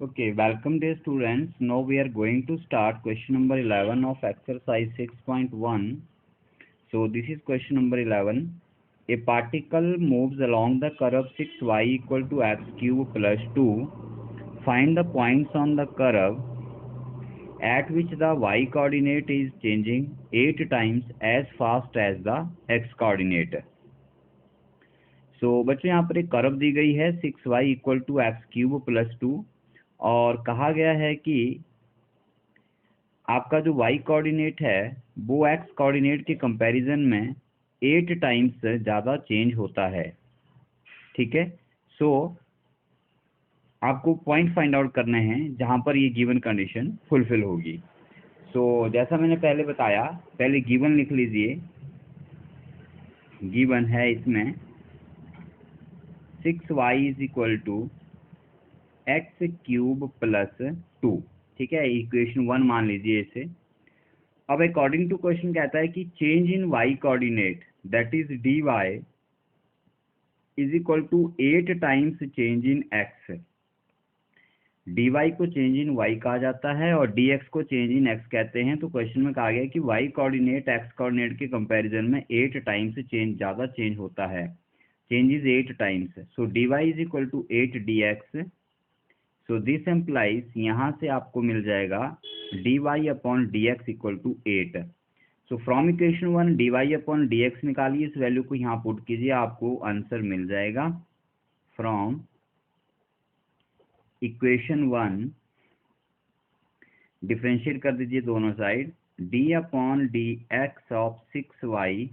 Okay, welcome dear students. Now we are going to start question number 11 of exercise 6.1. So this is question number 11. A particle moves along the curve 6y equal to x cube plus 2. Find the points on the curve at which the y coordinate is changing 8 times as fast as the x coordinate. So बच्चों यहाँ पर एक curve दी गई है 6y equal to x cube plus 2 और कहा गया है कि आपका जो y कोऑर्डिनेट है वो x कोऑर्डिनेट के कंपैरिजन में 8 टाइम्स ज़्यादा चेंज होता है। ठीक है, सो आपको पॉइंट फाइंड आउट करने हैं जहां पर ये गिवन कंडीशन फुलफिल होगी। सो जैसा मैंने पहले बताया, पहले गिवन लिख लीजिए। गिवन है इसमें 6y is equal to x cube plus 2। ठीक है, इक्वेशन 1 मान लीजिए इसे। अब अकॉर्डिंग टू क्वेश्चन कहता है कि change in y coordinate that is dy is equal to 8 times change in x। dy को चेंज इन y कहा जाता है और dx को चेंज इन x कहते हैं। तो क्वेश्चन में कहा गया कि y कोऑर्डिनेट x कोऑर्डिनेट के कंपैरिजन में 8 टाइम्स ज़्यादा चेंज होता है। Change is 8 times, so dy is equal to 8 dx। So this implies यहाँ से आपको मिल जाएगा dy upon dx equal to 8। So from equation 1 dy upon dx निकालिए, इस वैल्यू को यहाँ पुट कीजिए, आपको आंसर मिल जाएगा। फ्रॉम इक्वेशन 1 डिफरेंशिएट कर दीजिए दोनों side. d upon dx of 6y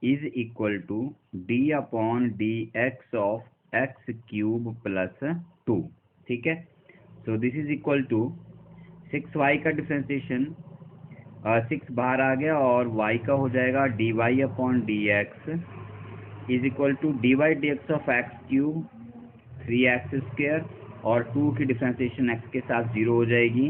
is equal to d upon dx of x cube plus 2। ठीक है, so this is equal to 6y का डिफ्रेंसिएशन 6 बाहर आ गया और y का हो जाएगा dy upon dx is equal to dy dx of x cube 3x square और 2 की डिफ्रेंसिएशन x के साथ 0 हो जाएगी।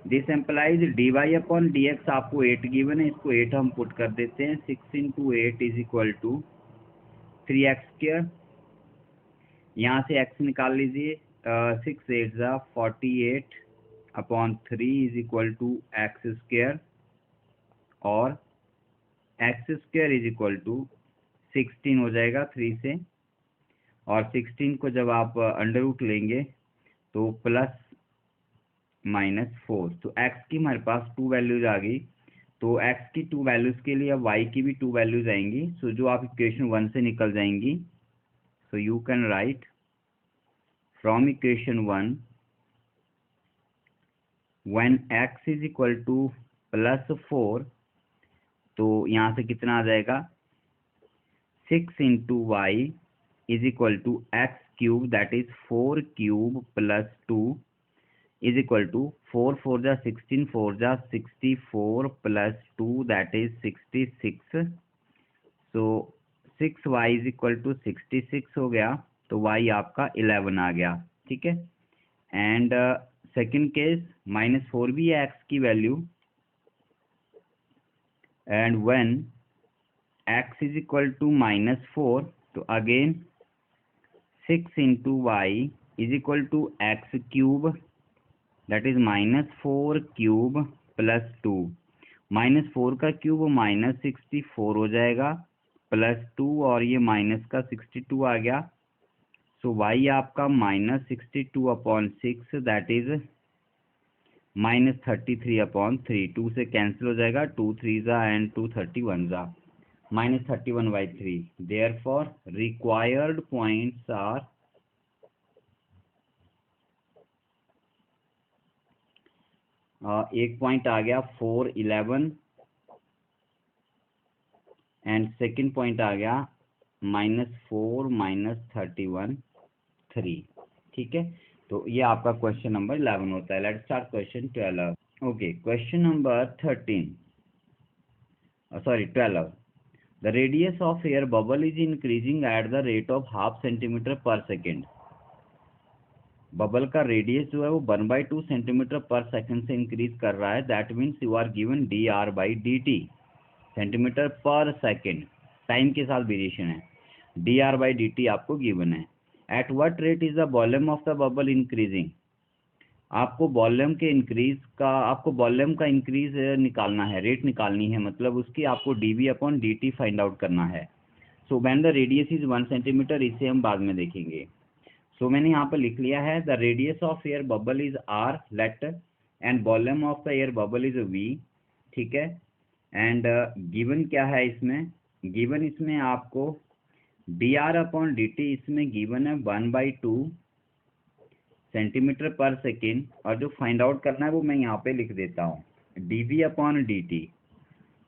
This implies dy upon dx आपको 8 गिवन है, इसको 8 हम पुट कर देते हैं। 6 into 8 is equal to 3x square. यहाँ से x निकाल लीजिए, 6 8 ज़ा 48 upon 3 is equal to x square और x square is equal to 16 हो जाएगा 3 से, और 16 को जब आप अंडर रूट लेंगे तो प्लस माइनस 4। तो x की हमारे पास 2 वैल्यूज आ गई, तो x की 2 वैल्यूज के लिए अब y की भी 2 वैल्यूज आएंगी। सो जो आप इक्वेशन 1 से निकल जाएंगी। So you can write from equation 1 when x is equal to plus 4, तो यहाँ से कितना आ जाएगा 6 into y is equal to x cube that is 4 cube plus 2 is equal to 4 4 जा 16 4 जा 64 plus 2 that is 66। So 6y is equal to 66 हो गया, तो y आपका 11 आ गया। ठीक है, एंड सेकेंड केस -4 भी है x की value, and when x is equal to -4, तो again 6 into y is equal to x cube that is -4 cube plus 2। -4 का क्यूब -64 हो जाएगा प्लस 2, और ये माइनस का 62 आ गया। सो y आपका -62 अपॉन 6 दैट इज -33 अपॉन 3। 2 से कैंसिल हो जाएगा, 2 3 ज़ा एंड 2 31 ज़ा, -31/3। देयरफॉर रिक्वायर्ड पॉइंट्स आर एक पॉइंट आ गया 4 11 एंड सेकेंड पॉइंट आ गया -4 -31 3। ठीक है, तो ये आपका क्वेश्चन नंबर 11 होता है। Let's start question 12। Okay, question number 12। The radius of air bubble is increasing at the rate of ½ centimetre पर सेकेंड। बबल का रेडियस जो है वो 1/2 सेंटीमीटर पर सेकेंड से इंक्रीज कर रहा है। That means you are given dr/dt, centimetre पर सेकेंड, टाइम के साथ वेरिएशन है। dr/dt आपको गिवन है। At what rate is the volume of the bubble increasing. आपको वॉल्यूम का इंक्रीज निकालना है, रेट निकालनी है, मतलब उसकी आपको dV/dt फाइंड आउट करना है। So when the radius is 1 centimetre, इसे हम बाद में देखेंगे। सो मैंने यहाँ पर लिख लिया है the radius of air bubble is r let and volume of the air bubble is v। ठीक है, एंड गिवन क्या है इसमें, गिवन इसमें आपको dr/dt इसमें गिवन है 1/2 सेंटीमीटर पर सेकेंड, और जो फाइंड आउट करना है वो मैं यहाँ पे लिख देता हूँ dV/dt।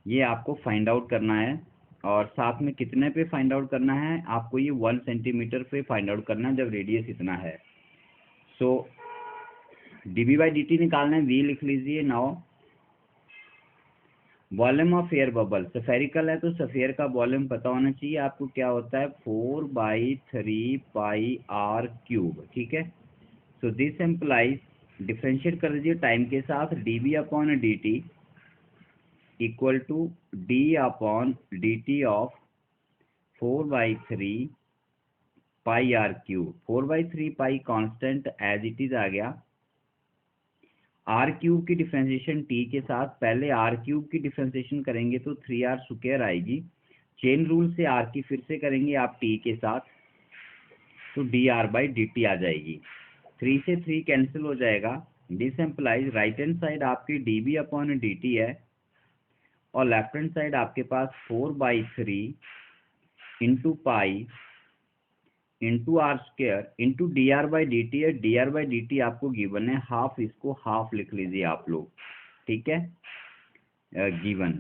ये आपको फाइंड आउट करना है, और साथ में कितने पे फाइंड आउट करना है आपको, ये 1 सेंटीमीटर पे फाइंड आउट करना है जब रेडियस इतना है। सो dV/dt निकालना है, v लिख लीजिए। Now volume of air bubble, spherical है तो स्फीयर का वॉल्यूम पता होना चाहिए आपको, क्या होता है 4/3 पाई r क्यूब। ठीक है, सो दिस एम्प्लाइज, डिफ्रेंशिएट कर दीजिए टाइम के साथ, dV/dt equal to d/dt of 4/3 pi r cube. 4/3 pi constant as it is आ गया, r क्यूब की डिफ्रेंशिएशन t के साथ, पहले r क्यूब की डिफ्रेंशिएशन करेंगे तो 3r स्क्वायर आएगी, चेन रूल से r की फिर से करेंगे आप t के साथ, तो dr/dt आ जाएगी। 3 से 3 कैंसिल हो जाएगा, this implies right hand side आपकी dV/dt है, और लेफ्ट हैंड साइड आपके पास 4/3 into pi into r square into dr/dt है। dr/dt आपको गिवन है हाफ, इसको हाफ लिख लीजिए आप लोग। ठीक है, गिवन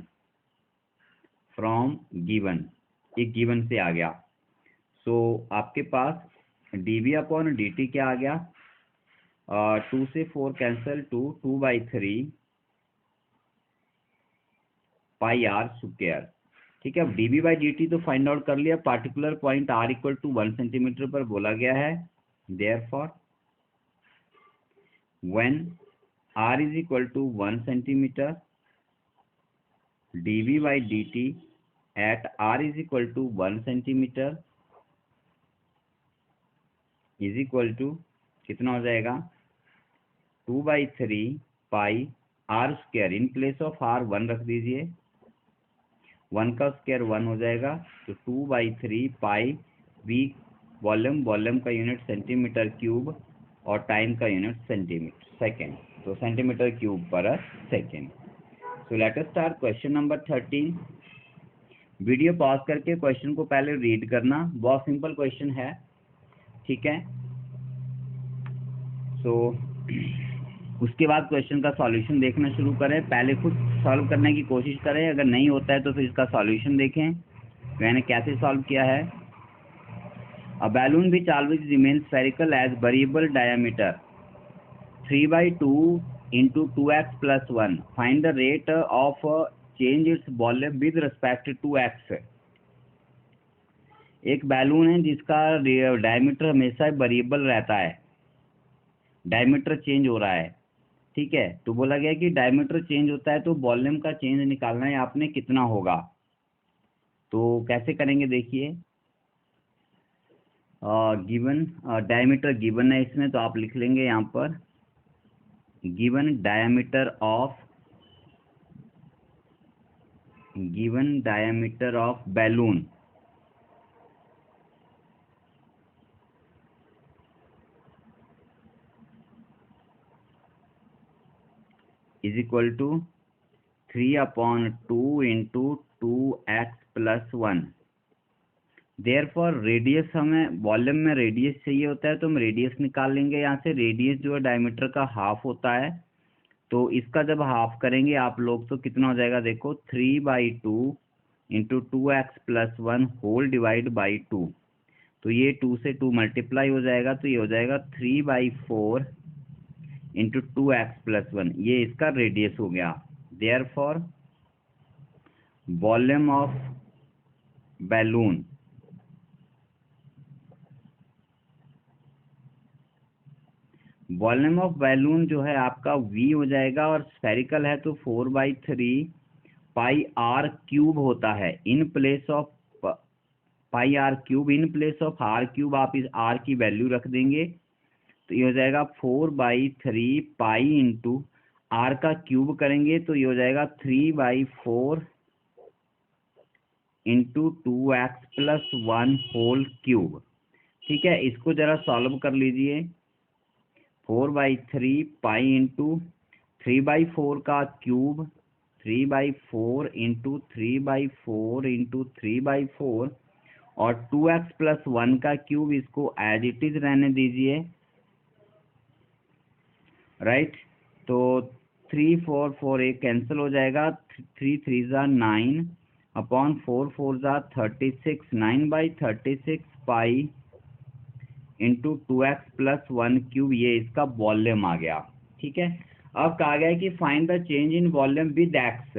फ्रॉम गिवन, एक गिवन से आ गया। सो आपके पास dV/dt क्या आ गया, 2 से 4 कैंसिल, 2/3 पाई r स्क्वायर। ठीक है, अब dV/dt तो फाइंड आउट कर लिया, particular point r equal to 1 centimetre पर बोला गया है, therefore when r is equal to 1 centimetre, dV/dt at r is equal to 1 centimetre is equal to कितना हो जाएगा, 2/3 pi r square, in place of r 1 रख दीजिए, 1 का स्क्वायर 1 हो जाएगा, तो 2/3 पाई v, वॉल्यूम का यूनिट सेंटीमीटर क्यूब और टाइम का यूनिट सेंटीमीटर सेकेंड, तो सेंटीमीटर क्यूब पर second. So let us start question number 13। Video pause करके क्वेश्चन को पहले रीड करना, बहुत सिंपल क्वेश्चन है। ठीक है, सो उसके बाद क्वेश्चन का सॉल्यूशन देखना शुरू करें, पहले खुद सॉल्व करने की कोशिश करें, अगर नहीं होता है तो फिर इसका सॉल्यूशन देखें मैंने कैसे सॉल्व किया है। A balloon which always remain spherical as variable diameter 3/2 into 2x plus 1, find the rate of change its volume with respect to x। एक बैलून है जिसका डायमीटर हमेशा वेरिएबल रहता है, डायमीटर चेंज हो रहा है। ठीक है, तो बोला गया कि डायमीटर चेंज होता है तो वॉल्यूम का चेंज निकालना है आपने, कितना होगा। तो कैसे करेंगे देखिए, गिवन डायमीटर गिवन है इसमें, तो आप लिख लेंगे यहाँ पर given diameter of balloon is equal to 3/2 into 2x plus 1। Therefore radius, हमें वॉल्यूम में रेडियस चाहिए होता है तो हम रेडियस निकाल लेंगे यहाँ से। रेडियस जो है डायमीटर का हाफ होता है, तो इसका जब हाफ करेंगे आप लोग तो कितना हो जाएगा, देखो 3/2 into 2x plus 1 whole divide by 2, तो ये 2 से 2 मल्टीप्लाई हो जाएगा, तो ये हो जाएगा 3/4 इंटू 2x प्लस 1, ये इसका रेडियस हो गया। देयरफॉर वॉल्यूम ऑफ बैलून जो है आपका v हो जाएगा, और स्फेरिकल है तो 4/3 पाई r क्यूब होता है, in place of pi r cube, in place of r cube आप इस आर की वैल्यू रख देंगे, तो ये हो जाएगा 4/3 पाई इंटू आर का क्यूब करेंगे तो ये हो जाएगा 3/4 इंटू 2x+1 होल क्यूब। ठीक है, इसको जरा सॉल्व कर लीजिए। 4/3 पाई इंटू 3/4 का क्यूब, 3/4 इंटू 3/4 इंटू 3/4 और 2x+1 का क्यूब, इसको एज इट इज रहने दीजिए, राइट। तो 3 4 4 एक कैंसिल हो जाएगा, 3 3 ज़ा 9 अपॉन 4 4 ज़ा 36, 9/36 पाई इंटू 2x+1 क्यूब, ये इसका वॉल्यूम आ गया। ठीक है, अब कहा गया है कि find the change in volume with x,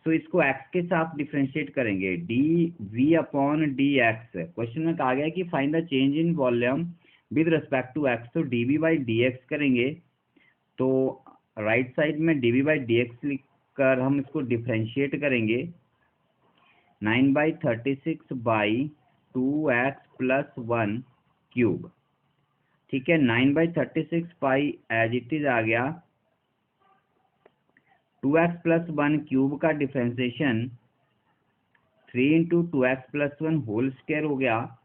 तो इसको x के साथ डिफ्रेंशिएट करेंगे, dv/dx। क्वेश्चन में कहा गया है कि find the change in volume with respect to x, तो dv/dx करेंगे, तो राइट साइड में dv/dx लिखकर हम इसको डिफ्रेंशिएट करेंगे, 9/36/2x+1 क्यूब। ठीक है, 9/36 पाई एज इट इज आ गया, 2x+1 क्यूब का differentiation 3 into 2x+1 whole square हो गया,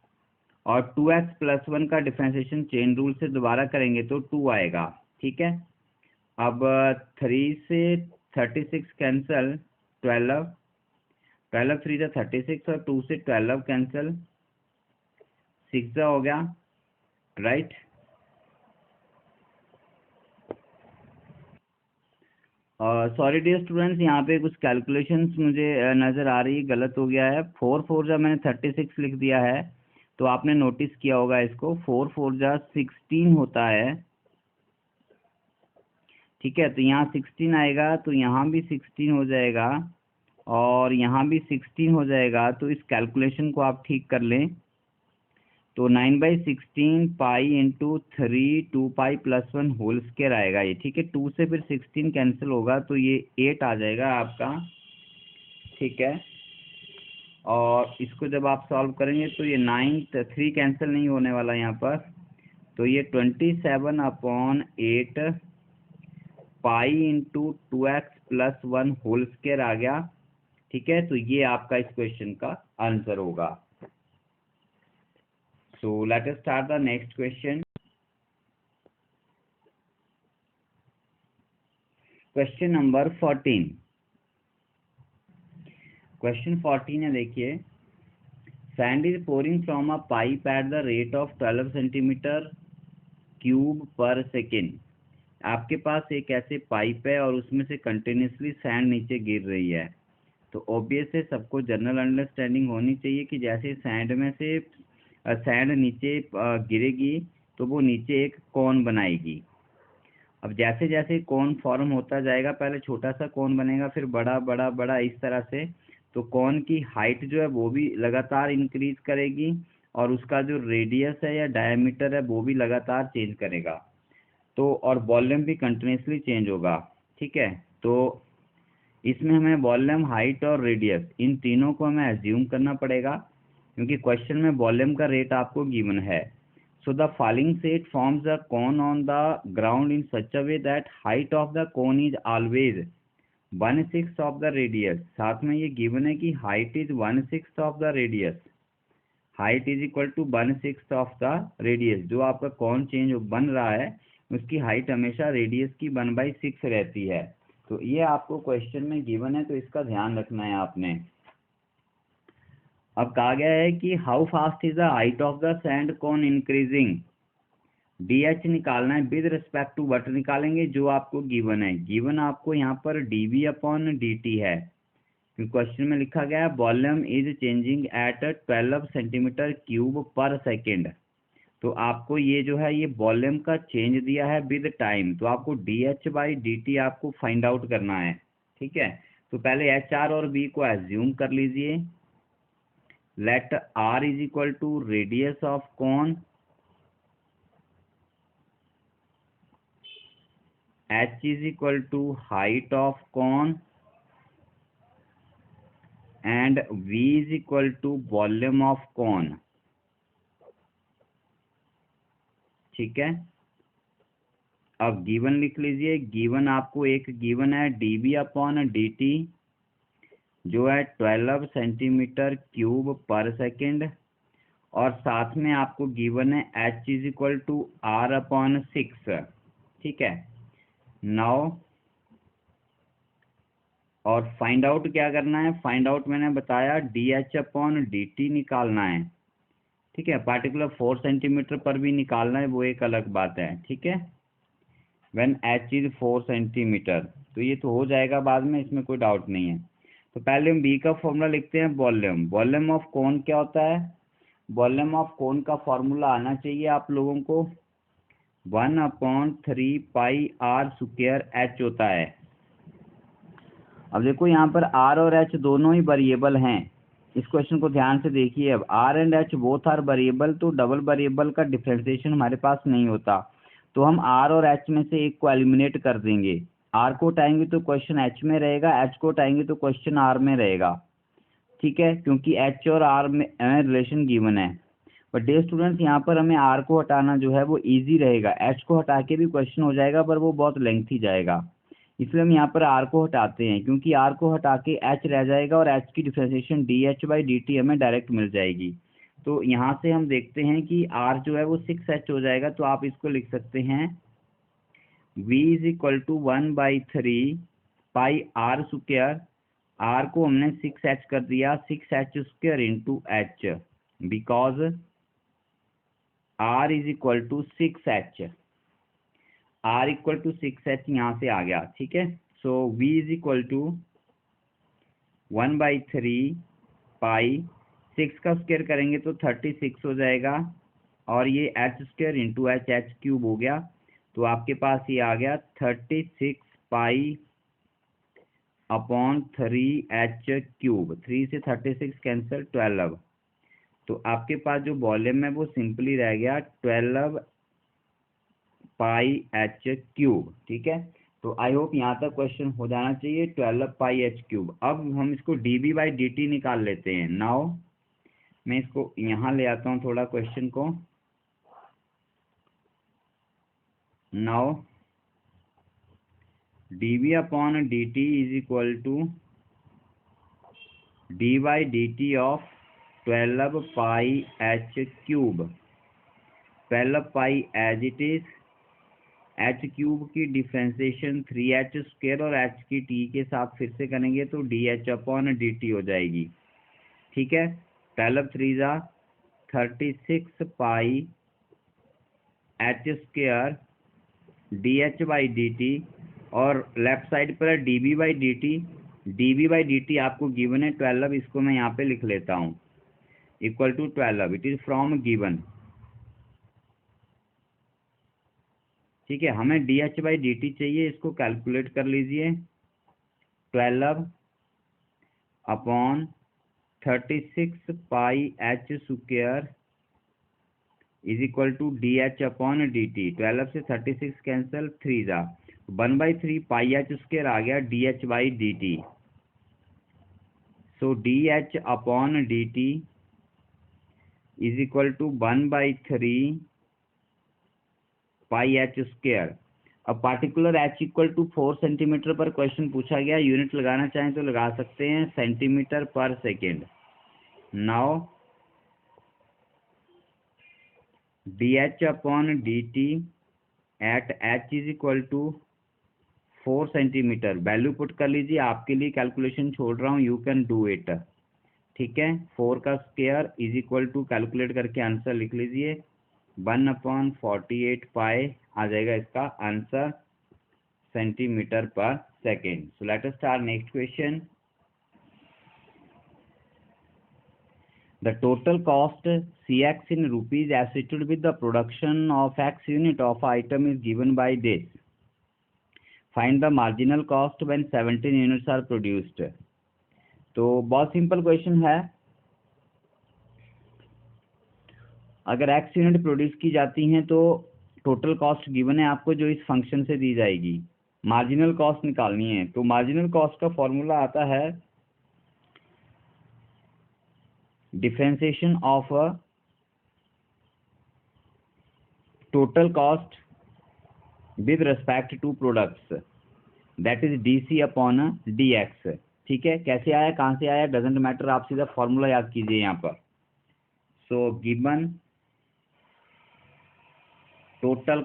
और 2x+1 का डिफ्रेंसिएशन चेन रूल से दोबारा करेंगे तो 2 आएगा। ठीक है, अब 3 से 36 कैंसिल, 12 3 ज़ा 36 और 2 से 12 कैंसिल, 6 ज़ा हो गया, राइट। सॉरी डियर स्टूडेंट्स, यहाँ पे कुछ कैलकुलेशंस मुझे नज़र आ रही है, गलत हो गया है। 4 4 जा मैंने 36 लिख दिया है, तो आपने नोटिस किया होगा इसको, 4 4 जा 16 होता है। ठीक है, तो यहाँ 16 आएगा, तो यहाँ भी 16 हो जाएगा और यहाँ भी 16 हो जाएगा, तो इस कैलकुलेशन को आप ठीक कर लें। तो 9/16 पाई इंटू 3 2π+1 होल स्क्वायर आएगा ये। ठीक है, 2 से फिर 16 कैंसिल होगा, तो ये 8 आ जाएगा आपका। ठीक है, और इसको जब आप सॉल्व करेंगे तो ये 9 3 कैंसिल नहीं होने वाला यहाँ पर, तो ये 27/8 pi into 2x+1 whole square आ गया। ठीक है, तो ये आपका इस क्वेश्चन का आंसर होगा। सो let us start the next question. Question number 14। Question 14 है, देखिए, sand is pouring from a pipe at the rate of 12 centimetre cube पर सेकेंड। आपके पास एक ऐसे पाइप है और उसमें से कंटिन्यूसली सैंड नीचे गिर रही है, तो ऑब्वियस है सबको जनरल अंडरस्टैंडिंग होनी चाहिए कि जैसे सैंड में से सैंड नीचे गिरेगी तो वो नीचे एक कोन बनाएगी। अब जैसे जैसे कोन फॉर्म होता जाएगा, पहले छोटा सा कोन बनेगा, फिर बड़ा बड़ा बड़ा, इस तरह से, तो कोन की हाइट जो है वो भी लगातार इंक्रीज करेगी और उसका जो रेडियस है या डायमीटर है वो भी लगातार चेंज करेगा, तो और वॉल्यूम भी कंटिन्यूसली चेंज होगा। ठीक है, तो इसमें हमें वॉल्यूम, हाइट और रेडियस, इन तीनों को हमें एज्यूम करना पड़ेगा, क्योंकि क्वेश्चन में वॉल्यूम का रेट आपको गिवन है। So the following set forms the cone on the ground in such a way that height of the cone is always 1/6 of the radius. साथ में ये गिवन है कि height is 1/6 of the radius, height is equal to 1/6 of the radius. जो आपका कोन change बन रहा है उसकी हाइट हमेशा रेडियस की 1/6 रहती है। तो ये आपको क्वेश्चन में गिवन है, तो इसका ध्यान रखना है आपने। अब कहा गया है कि how fast is the height of the sand cone increasing. D निकालना है, विद रिस्पेक्ट टू वट निकालेंगे, जो आपको गिवन है। गिवन आपको यहाँ पर dv/dt है, क्वेश्चन में लिखा गया है volume is changing at 12 centimetre cube पर सेकेंड। तो आपको ये जो है ये वॉल्यूम का चेंज दिया है विद टाइम, तो आपको dh/dt आपको फाइंड आउट करना है। ठीक है, तो पहले HR और B को एज्यूम कर लीजिए। Let R is equal to radius of cone, H is equal to height of cone, and V is equal to volume of cone, ठीक है। अब गिवन लिख लीजिए, गिवन आपको एक गिवन है dB/dt जो है 12 सेंटीमीटर क्यूब पर सेकेंड, और साथ में आपको गिवन है H is equal to R/6, ठीक है। नाउ और फाइंड आउट क्या करना है, फाइंड आउट मैंने बताया dH/dt निकालना है, ठीक है। पार्टिकुलर 4 सेंटीमीटर पर भी निकालना है, वो एक अलग बात है, ठीक है। व्हेन H इज 4 सेंटीमीटर, तो ये तो हो जाएगा बाद में, इसमें कोई डाउट नहीं है। तो पहले हम B का फॉर्मूला लिखते हैं, वॉल्यूम। वॉल्यूम ऑफ कोन क्या होता है, वॉल्यूम ऑफ कोन का फॉर्मूला आना चाहिए आप लोगों को, 1/3 पाई r स्क्वायर H होता है। अब देखो यहाँ पर R और H दोनों ही वेरिएबल हैं, इस क्वेश्चन को ध्यान से देखिए। अब R and H both are variable, तो डबल वेरिएबल का डिफरेंशिएशन हमारे पास नहीं होता, तो हम R और H में से एक को एलिमिनेट कर देंगे। R को हटाएंगे तो क्वेश्चन H में रहेगा, H को हटाएंगे तो क्वेश्चन R में रहेगा, ठीक है, क्योंकि H और R में रिलेशन गिवन है। बट डे स्टूडेंट्स, यहाँ पर हमें R को हटाना जो है वो इजी रहेगा, H को हटा के भी क्वेश्चन हो जाएगा पर वो बहुत लेंथी जाएगा, इसलिए हम यहाँ पर R को हटाते हैं, क्योंकि R को हटा के H रह जाएगा और H की डिफरेंशिएशन dH/dt हमें डायरेक्ट मिल जाएगी। तो यहाँ से हम देखते हैं कि R जो है वो 6H हो जाएगा, तो आप इसको लिख सकते हैं V is equal to 1/3 pi R square, R को हमने 6H कर दिया, 6H square into H, because R is equal to 6H, R equal to 6H यहाँ से आ गया, ठीक है। So V is equal to 1/3 pi, 6 का स्क्वायर करेंगे तो 36 हो जाएगा, और ये H square into H, H cube हो गया, तो आपके पास ये आ गया 36 पाई अपॉन 3H क्यूब, 3 से 36 कैंसिल, 12, तो आपके पास जो वॉल्यूम है वो सिंपली रह गया 12 पाई H क्यूब, ठीक है। तो आई होप यहाँ तक क्वेश्चन हो जाना चाहिए, 12 पाई H क्यूब। अब हम इसको dB/dt निकाल लेते हैं। नाउ मैं इसको यहाँ ले आता हूँ थोड़ा क्वेश्चन को। Now dB/dt is equal to d/dt of 12 pi H cube, 12 pi as it is, H cube की डिफ्रेंसिएशन 3H स्क्वायर और H की T के साथ फिर से करेंगे तो dH/dt हो जाएगी, ठीक है। 12 3 जा 36 पाई H स्क्वायर dH/dt, और लेफ्ट साइड पर dB/dt, dB/dt आपको गिवन है 12, इसको मैं यहाँ पे लिख लेता हूँ, equal to 12, it is from given, ठीक है। हमें dH/dt चाहिए, इसको कैलकुलेट कर लीजिए, 12 upon 36 pi H square is equal to dH/dt, 12 से 36 कैंसिल, 3 जा 1/3 पाई H स्क्वायर आ गया dH/dt, so dH/dt is equal to 1/3 pi H square. अब particular H equal to 4 centimetre पर क्वेश्चन पूछा गया, यूनिट लगाना चाहें तो लगा सकते हैं, सेंटीमीटर पर second. Now dH/dt at H is equal to 4 centimetre, value put कर लीजिए, आपके लिए कैलकुलेशन छोड़ रहा हूँ, यू कैन डू इट, ठीक है। 4 का square is equal to, calculate करके आंसर लिख लीजिए, 1/48 पाई आ जाएगा इसका आंसर, सेंटीमीटर पर second. So let us start next question. The total cost Cx in rupees associated with the production of X unit of item is given by this. Find the marginal cost when 17 units are produced. तो बहुत simple question है, अगर X unit produce की जाती हैं तो total cost given है आपको, जो इस फंक्शन से दी जाएगी, मार्जिनल कॉस्ट निकालनी है। तो मार्जिनल कॉस्ट का फॉर्मूला आता है differentiation of total cost with respect to products, that is DC upon DX। ठीक है, कैसे आया, कहाँ से आया, डजेंट मैटर, आप सीधा फॉर्मूला याद कीजिए यहाँ पर। सो गिवन टोटल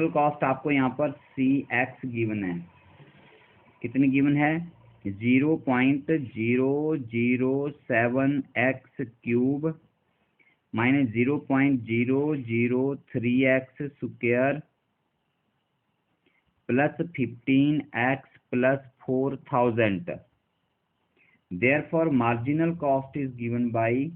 कॉस्ट आपको यहाँ पर CX गिवन है। कितनी गिवन है, 0.007x cube minus 0.003x square plus 15x plus 4000। Therefore marginal cost is given by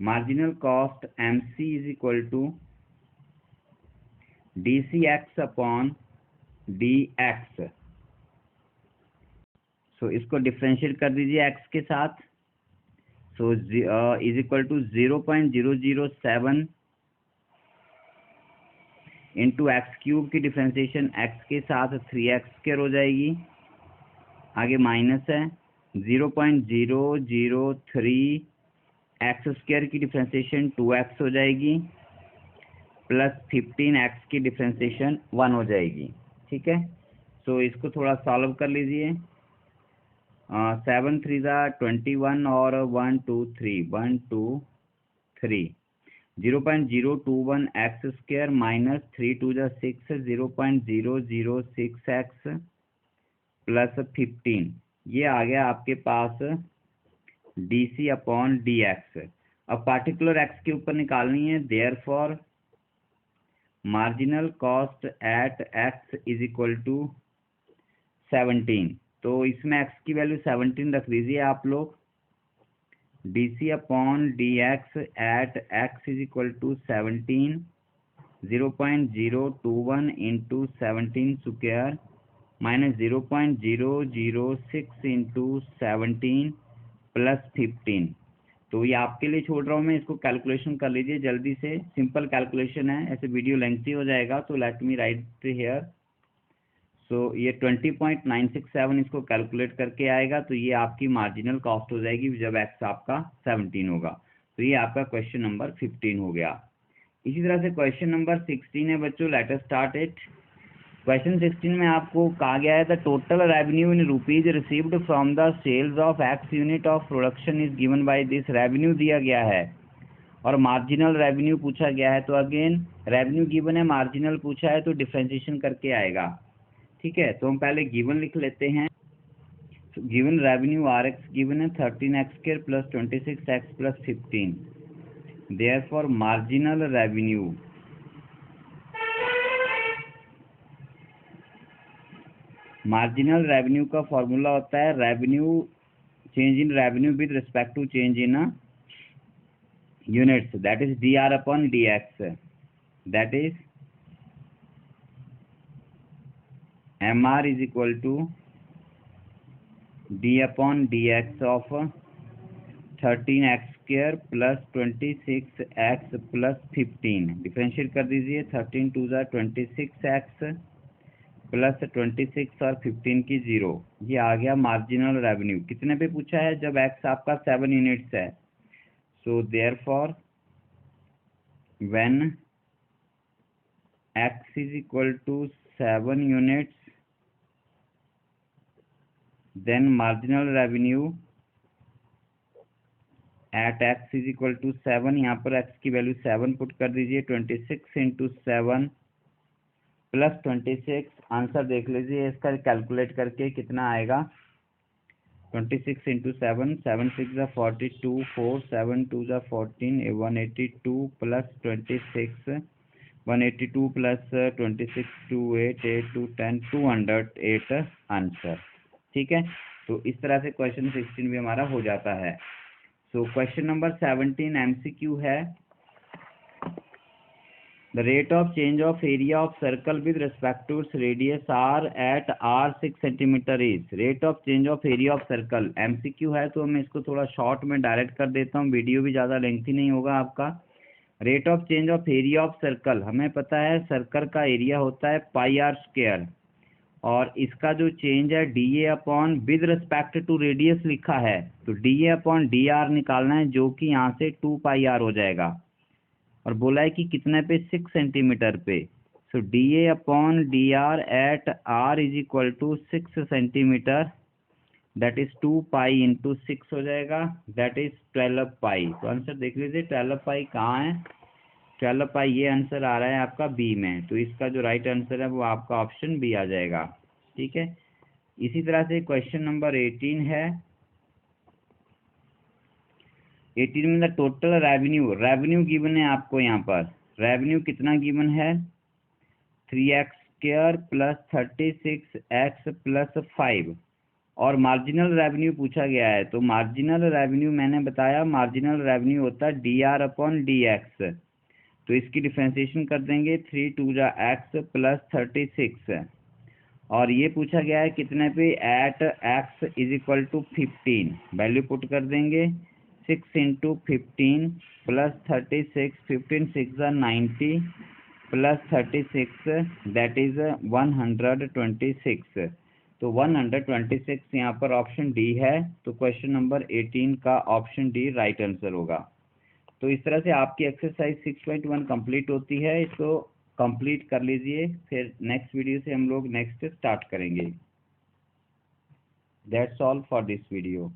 marginal cost MC is equal to DCX upon DX। सो इसको डिफरेंशिएट कर दीजिए x के साथ। So is equal to 0.007 into x cube की differentiation x के साथ 3x square हो जाएगी, आगे माइनस है 0.003 एक्स स्क्वायर की डिफरेंशिएशन 2x हो जाएगी, प्लस 15x की डिफरेंशिएशन 1 हो जाएगी। ठीक है, सो इसको थोड़ा सॉल्व कर लीजिए। 7 3 21 और 1 2 3 1 2 3 0.021 x square minus 3 2 6 0.006 x plus 15, ये आ गया आपके पास DC अपॉन DX। अब पार्टिकुलर x के ऊपर निकालनी है, therefore marginal cost at x is equal to 17। तो इसमें x की वैल्यू 17 रख दीजिए आप लोग। DC upon DX at x is equal to 17, 0.021 into 17 square minus 0.006 into 17 plus 15। तो ये आपके लिए छोड़ रहा हूँ मैं, इसको कैलकुलेशन कर लीजिए जल्दी से, सिंपल कैलकुलेशन है, ऐसे वीडियो लेंथी हो जाएगा। तो लेट मी राइट हियर। सो ये 20.967 इसको कैलकुलेट करके आएगा, तो ये आपकी मार्जिनल कॉस्ट हो जाएगी जब एक्स आपका 17 होगा। तो ये आपका क्वेश्चन नंबर 15 हो गया। इसी तरह से क्वेश्चन नंबर 16 है बच्चों, let us start it. Question 16 में आपको कहा गया है the total revenue in rupees received from the sales of x unit of production is given by this. Revenue दिया गया है और मार्जिनल रेवेन्यू पूछा गया है। तो अगेन रेवेन्यू गिवन है, मार्जिनल पूछा है, तो डिफरेंशिएशन करके आएगा। ठीक है, तो हम पहले गिवन लिख लेते हैं। गिवन रेवेन्यू RX गिवन है 13x square plus 26x plus 15। Therefore marginal revenue का फॉर्मूला होता है revenue change in revenue with respect to change in units, that is DR upon DX, that is MR is equal to D upon DX of 13x square plus 26x plus 15। Differentiate कर दीजिए, 13 2 26x plus 26 और 15 की 0। ये आ गया marginal revenue. कितने पे पूछा है, जब x आपका 7 यूनिट्स है। So therefore when x is equal to 7 units then marginal revenue at x is equal to 7। यहाँ पर x की वैल्यू 7 पुट कर दीजिए, 26 इंटू 7 प्लस 26। आंसर देख लीजिए इसका कैलकुलेट करके कितना आएगा। 26 इंटू 7, 7 6 42, 4 7 2 14, 182 प्लस 26, 182 प्लस 26 2 8 8 2 10, 208 आंसर। ठीक है, तो इस तरह से क्वेश्चन 16 भी हमारा हो जाता है। सो क्वेश्चन नंबर 17 MCQ है। The rate of change of area of circle with respect to its radius r at r 6 centimeter is। rate of change of area of circle MCQ है, तो मैं इसको थोड़ा शॉर्ट में direct कर देता हूँ, वीडियो भी ज़्यादा लेंथी नहीं होगा आपका। Rate of change of area of circle, हमें पता है सर्कल का एरिया होता है पाई आर स्क्वायर, और इसका जो चेंज है d A upon with respect to radius लिखा है, तो d A upon D r निकालना है, जो कि यहाँ से 2 पाई आर हो जाएगा, और बोला है कि कितने पे 6 सेंटीमीटर पे। So D A upon D R at R is equal to 6 centimetre, that is 2 pi into 6 हो जाएगा, दैट इज 12 पाई। तो आंसर देख लीजिए 12 पाई कहाँ है, 12 पाई ये आंसर आ रहा है आपका बी में, तो इसका जो राइट आंसर है वो आपका ऑप्शन बी आ जाएगा। ठीक है, इसी तरह से क्वेश्चन नंबर 18 है। 18 में द टोटल रेवेन्यू गिवन है आपको, यहाँ पर रेवेन्यू कितना गिवन है, 3x² प्लस 36x प्लस 5, और मार्जिनल रेवेन्यू पूछा गया है। तो मार्जिनल रेवेन्यू मैंने बताया, मार्जिनल रेवेन्यू होता है D R upon D x, तो इसकी डिफ्रेंसिएशन कर देंगे, 3 2 जा x प्लस 36, और ये पूछा गया है कितने पे, at x is equal to 15, value put कर देंगे, 6 इंटू 15 प्लस 36, 15 6 जा 90 प्लस 36, दैट इज 126। तो 126 यहाँ पर ऑप्शन डी है, तो क्वेश्चन नंबर 18 का ऑप्शन डी राइट आंसर होगा। तो इस तरह से आपकी एक्सरसाइज 6.1 कंप्लीट होती है, इसको कंप्लीट कर लीजिए, फिर नेक्स्ट वीडियो से हम लोग नेक्स्ट स्टार्ट करेंगे। That's all for this video.